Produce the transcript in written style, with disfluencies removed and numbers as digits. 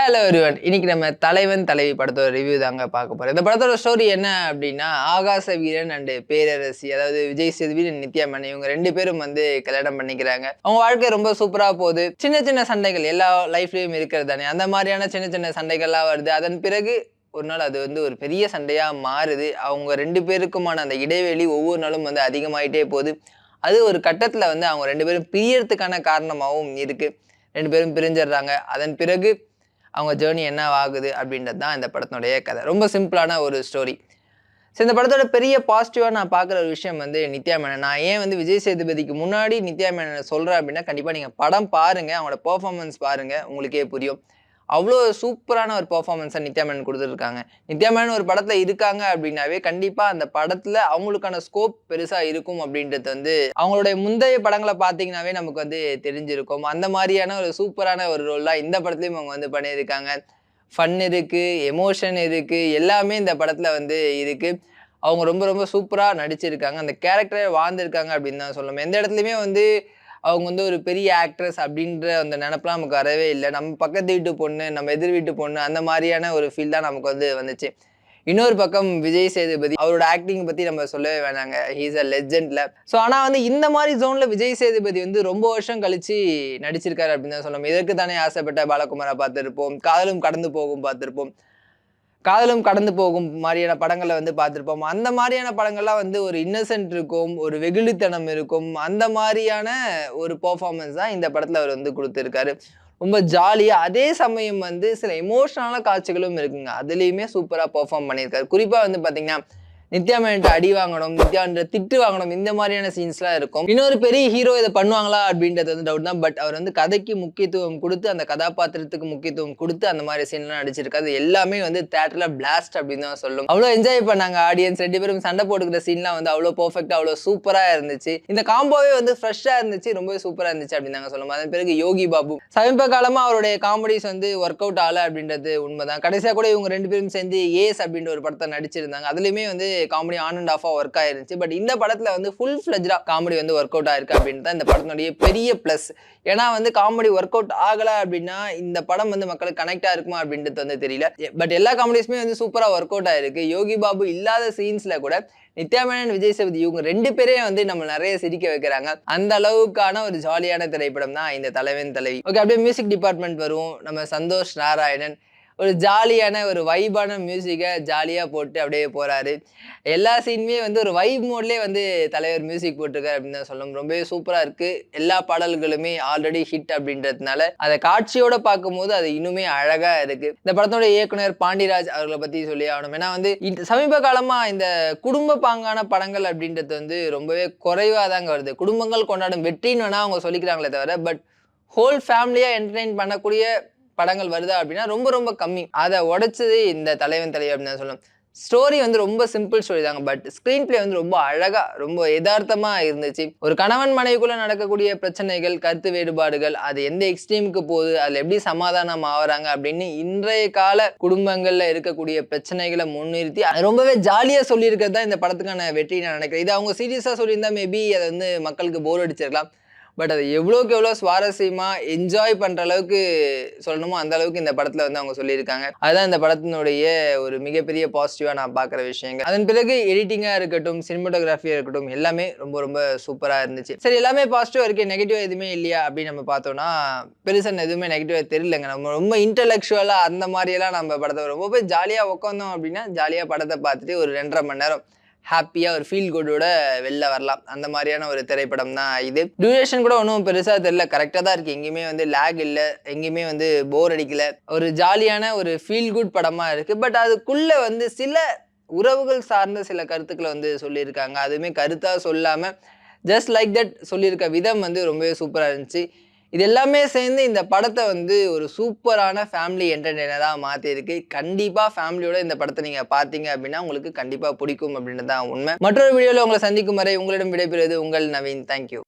Hello everyone. இன்னைக்கு நம்ம தலைவன் தலைவி படத்தோட ரிவ்யூ தாங்க பார்க்க போறோம். இந்த படத்தோட ஸ்டோரி என்ன அப்படின்னா, ஆகாச வீரன் அண்ட் பேரரசி, அதாவது விஜய் சேதுபதி நித்யா மேனன், இவங்க 2 பேரும் வந்து கல்யாணம் பண்ணிக்கிறாங்க. அவங்க வாழ்க்கை ரொம்ப சூப்பரா போகுது. சின்ன சின்ன சண்டைகள் எல்லா லைஃப்லயும் இருக்கிறது தானே. அந்த மாதிரியான சின்ன சின்ன சண்டைகள்லாம் வருது. அதன் பிறகு ஒரு நாள் அது வந்து ஒரு பெரிய சண்டையா மாறுது. அவங்க 2 பேருக்குமான அந்த இடைவெளி ஒவ்வொரு நாளும் வந்து அதிகமாயிட்டே போகுது. அது ஒரு கட்டத்துல வந்து அவங்க 2 பேரும் பிரியறதுக்கான காரணமாவும் இருக்கு. 2 பேரும் பிரிஞ்சிடுறாங்க. அதன் பிறகு அவங்க ஜேர்னி என்ன ஆகுது அப்படின்றது தான் இந்த படத்தினுடைய கதை. ரொம்ப சிம்பிளான ஒரு ஸ்டோரி. ஸோ இந்த படத்தோட பெரிய பாசிட்டிவா நான் பார்க்குற ஒரு விஷயம் வந்து நித்யா மேனன். நான் ஏன் வந்து விஜய் சேதுபதிக்கு முன்னாடி நித்யா மேனனை சொல்றேன் அப்படின்னா, கண்டிப்பா நீங்க படம் பாருங்க. அவங்களோட பெர்ஃபார்மன்ஸ் பாருங்க. உங்களுக்கே புரியும். அவ்வளோ சூப்பரான ஒரு பெர்ஃபார்மன்ஸை நித்யா மேனன் குடுத்துருக்காங்க. நித்யா மேனன் ஒரு படத்துல இருக்காங்க அப்படின்னாவே, கண்டிப்பா அந்த படத்துல அவங்களுக்கான ஸ்கோப் பெருசா இருக்கும் அப்படின்றது வந்து அவங்களுடைய முந்தைய படங்கள பார்த்தீங்கன்னாவே நமக்கு வந்து தெரிஞ்சிருக்கும். அந்த மாரியான ஒரு சூப்பரான ஒரு ரோல் தான் இந்த படத்துலயும் அவங்க வந்து பண்ணியிருக்காங்க. ஃபன் இருக்கு, எமோஷன் இருக்கு, எல்லாமே இந்த படத்துல வந்து இருக்கு. அவங்க ரொம்ப ரொம்ப சூப்பரா நடிச்சிருக்காங்க. அந்த கேரக்டரே வாழ்ந்திருக்காங்க அப்படின்னு தான் சொல்லணும். எந்த இடத்துலயுமே வந்து அவங்க வந்து ஒரு பெரிய ஆக்ட்ரஸ் அப்படின்ற அந்த நெனப்புலாம் நமக்கு வரவே இல்ல. நம்ம பக்கத்து வீட்டு பொண்ணு, நம்ம எதிர் வீட்டு பொண்ணு, அந்த மாரியான ஒரு ஃபீல் தான் நமக்கு வந்து வந்துச்சு. இன்னொரு பக்கம் விஜய் சேதுபதி, அவரோட ஆக்டிங் பத்தி நம்ம சொல்லவே வேணாங்க. ஹி இஸ் அ லெஜெண்ட்ல. ஆனா வந்து இந்த மாரி ஜோன்ல விஜய் சேதுபதி வந்து ரொம்ப வருஷம் கழிச்சு நடிச்சிருக்காரு அப்படின்னு தான் சொல்லணும். இதற்கு தானே ஆசைப்பட்ட பாலகுமாரா பார்த்திருப்போம். காதலும் கடந்து போகும் பார்த்திருப்போம். காதலும் கடந்து போகும் மாரியான படங்கள வந்து பார்த்திருப்போம். அந்த மாரியான படங்கள்லாம் வந்து ஒரு இன்னசென்ட் இருக்கும், ஒரு வெகுளித்தனம் இருக்கும். அந்த மாரியான ஒரு பெர்ஃபார்மன்ஸ் தான் இந்த படத்துல அவர் வந்து குடுத்திருக்காரு. ரொம்ப ஜாலியா, அதே சமயம் வந்து சில எமோஷனலான காட்சிகளும் இருக்குங்க. அதுலயுமே சூப்பரா பெர்ஃபார்ம் பண்ணியிருக்காரு. குறிப்பா வந்து பார்த்தீங்கன்னா, நித்யா மேனன்ட்ட அடி வாங்கணும், நித்யான்ற திட்டு வாங்கணும், இந்த மாரியான சீன்ஸ்லாம் இருக்கும். இன்னொரு பெரிய ஹீரோ இத பண்ணுவாங்களா அப்படின்றது வந்து டவுட் தான். பட் அவர் வந்து கதைக்கு முக்கியத்துவம் குடுத்து, அந்த கதாபாத்திரத்துக்கு முக்கியத்துவம் குடுத்து அந்த மாரி சீன்லாம் நடிச்சிருக்காரு. எல்லாமே வந்து தியேட்டர்ல பிளாஸ்ட் அப்படின்னு தான் சொல்லணும். அவ்வளோ என்ஜாய் பண்ணாங்க ஆடியன்ஸ். 2 பேரும் சண்டை போட்டுக்கிற சீன்லாம் வந்து அவ்வளோ பெர்ஃபெக்ட்டா, அவ்வளோ சூப்பரா இருந்துச்சு. இந்த காம்போவே வந்து ஃப்ரெஷ்ஷா இருந்துச்சு. ரொம்பவே சூப்பரா இருந்துச்சு அப்படின்னு தாங்க சொல்லணும். அதன் பிறகு யோகி பாபு, சமீப காலமா அவருடைய காமெடிஸ் வந்து ஒர்க் அவுட் ஆகல அப்படின்றது உண்மைதான். கடைசியா கூட இவங்க 2 பேரும் சேர்ந்து ஏஸ் அப்படின்ற ஒரு படத்தை நடிச்சிருந்தாங்க. அதுலயுமே வந்து காமெடி ஆன் அண்ட் ஆஃபா ஒர்க் ஆயிருந்துச்சு. பட் இந்த படத்துல வந்து ஃபுல் ஃபிளெஜ்டா காமெடி வந்து ஒர்க் அவுட் ஆயிருக்கு அப்படின்னு தான் இந்த படத்தினுடைய பெரிய பிளஸ். ஏன்னா வந்து காமெடி ஒர்க் அவுட் ஆகல அப்படின்னா இந்த படம் வந்து மக்களுக்கு கனெக்டா இருக்குமா அப்படின்றது வந்து தெரியல. பட் எல்லா காமெடிஸுமே வந்து சூப்பரா ஒர்க் அவுட் ஆயிருக்கு. யோகி பாபு இல்லாத சீன்ஸ்ல கூட நித்யா மேனன், விஜய் சேதுபதி இவங்க 2 பேரே வந்து நம்ம நிறைய சிரிக்க வைக்கிறாங்க. அந்த அளவுக்கான ஒரு ஜாலியான திரைப்படம் தான் இந்த தலைவன் தலைவி. ஓகே, அப்படியே மியூசிக் டிபார்ட்மெண்ட் வருவோம். நம்ம சந்தோஷ் நாராயணன் ஒரு ஜாலியான ஒரு வைபான மியூசிக்கை ஜாலியா போட்டு அப்படியே போறாரு. எல்லா சீனுமே வந்து ஒரு வைப் மோட்லயே வந்து தலைவர் மியூசிக் போட்டிருக்காரு அப்படின்னு தான் சொல்லணும். ரொம்பவே சூப்பரா இருக்கு. எல்லா பாடல்களுமே ஆல்ரெடி ஹிட் அப்படின்றதுனால அதை காட்சியோட பார்க்கும்போது அது இன்னுமே அழகா இருக்கு. இந்த படத்தோட இயக்குனர் பாண்டிராஜ் அவர்களை பத்தி சொல்லி ஆகணும். ஏன்னா வந்து சமீப காலமா இந்த குடும்ப பாங்கான படங்கள் அப்படின்றது வந்து ரொம்பவே குறைவா தாங்க வருது. குடும்பங்கள் கொண்டாடும் வெற்றின்னு வேணா அவங்க சொல்லிக்கிறாங்களே தவிர, பட் ஹோல் ஃபேமிலியா என்டர்டெயின் பண்ணக்கூடிய படங்கள் வருதா அப்படின்னா ரொம்ப ரொம்ப கம்மி. அதை உடைச்சது இந்த தலைவன் தலைவி அப்படின்னு தான் சொல்லணும். ஸ்டோரி வந்து ரொம்ப சிம்பிள் ஸ்டோரி தாங்க. பட் ஸ்கிரீன் பிளே வந்து ரொம்ப அழகா, ரொம்ப யதார்த்தமா இருந்துச்சு. ஒரு கணவன் மனைவிக்குள்ள நடக்கக்கூடிய பிரச்சனைகள், கருத்து வேறுபாடுகள், அது எந்த எக்ஸ்ட்ரீமுக்கு போகுது, அதுல எப்படி சமாதானம் ஆகுறாங்க அப்படின்னு இன்றைய கால குடும்பங்கள்ல இருக்கக்கூடிய பிரச்சனைகளை முன்னிறுத்தி ரொம்பவே ஜாலியா சொல்லியிருக்கிறது தான் இந்த படத்துக்கான வெற்றி நான் நினைக்கிறேன். இது அவங்க சீரியஸா சொல்லியிருந்தா மேபி அதை வந்து மக்களுக்கு போர் அடிச்சிருக்கலாம். பட் அது எவ்வளோக்கு எவ்வளோ சுவாரஸ்யமா என்ஜாய் பண்ற அளவுக்கு சொல்லணுமோ அந்த அளவுக்கு இந்த படத்துல வந்து அவங்க சொல்லியிருக்காங்க. அதுதான் இந்த படத்தினுடைய ஒரு மிகப்பெரிய பாசிட்டிவா நான் பார்க்குற விஷயங்கள். அதன் பிறகு எடிட்டிங்கா இருக்கட்டும், சினிமாட்டோகிராஃபியா இருக்கட்டும், எல்லாமே ரொம்ப ரொம்ப சூப்பரா இருந்துச்சு. சரி, எல்லாமே பாசிட்டிவா இருக்கு, நெகட்டிவ் எதுவுமே இல்லையா அப்படின்னு நம்ம பார்த்தோம்னா பெருசா எதுவுமே நெகட்டிவா தெரியலங்க. நம்ம ரொம்ப இன்டெலெக்சுவலா அந்த மாதிரியெல்லாம் நம்ம படத்தை ரொம்ப போய் ஜாலியா உட்காந்தோம் அப்படின்னா ஜாலியா படத்தை பார்த்துட்டு ஒரு 2.5 மணி நேரம் ஹாப்பியா ஒரு ஃபீல் குட்டோட வெளில வரலாம். அந்த மாதிரியான ஒரு திரைப்படம் தான் இது. டியூரேஷன் கூட ஒன்றும் பெருசா தெரியல, கரெக்டா தான் இருக்கு. எங்கேயுமே வந்து லேக் இல்லை, எங்கேயுமே வந்து போர் அடிக்கல. ஒரு ஜாலியான ஒரு ஃபீல் குட் படமா இருக்கு. பட் அதுக்குள்ள வந்து சில உறவுகள் சார்ந்த சில கருத்துக்களை வந்து சொல்லியிருக்காங்க. அதுவுமே கருத்தா சொல்லாம ஜஸ்ட் லைக் தட் சொல்லியிருக்க விதம் வந்து ரொம்பவே சூப்பரா இருந்துச்சு. இது எல்லாமே சேர்ந்து இந்த படத்தை வந்து ஒரு சூப்பரான ஃபேமிலி என்டர்டெய்னரா மாத்திருக்கு. கண்டிப்பா ஃபேமிலியோட இந்த படத்தை நீங்க பார்த்தீங்க அப்படின்னா உங்களுக்கு கண்டிப்பா பிடிக்கும் அப்படின்றது தான் உண்மை. மற்றொரு வீடியோல உங்களை சந்திக்கும் வரை உங்களிடம் விடைபெறுவது உங்கள் நவீன். தேங்க்யூ.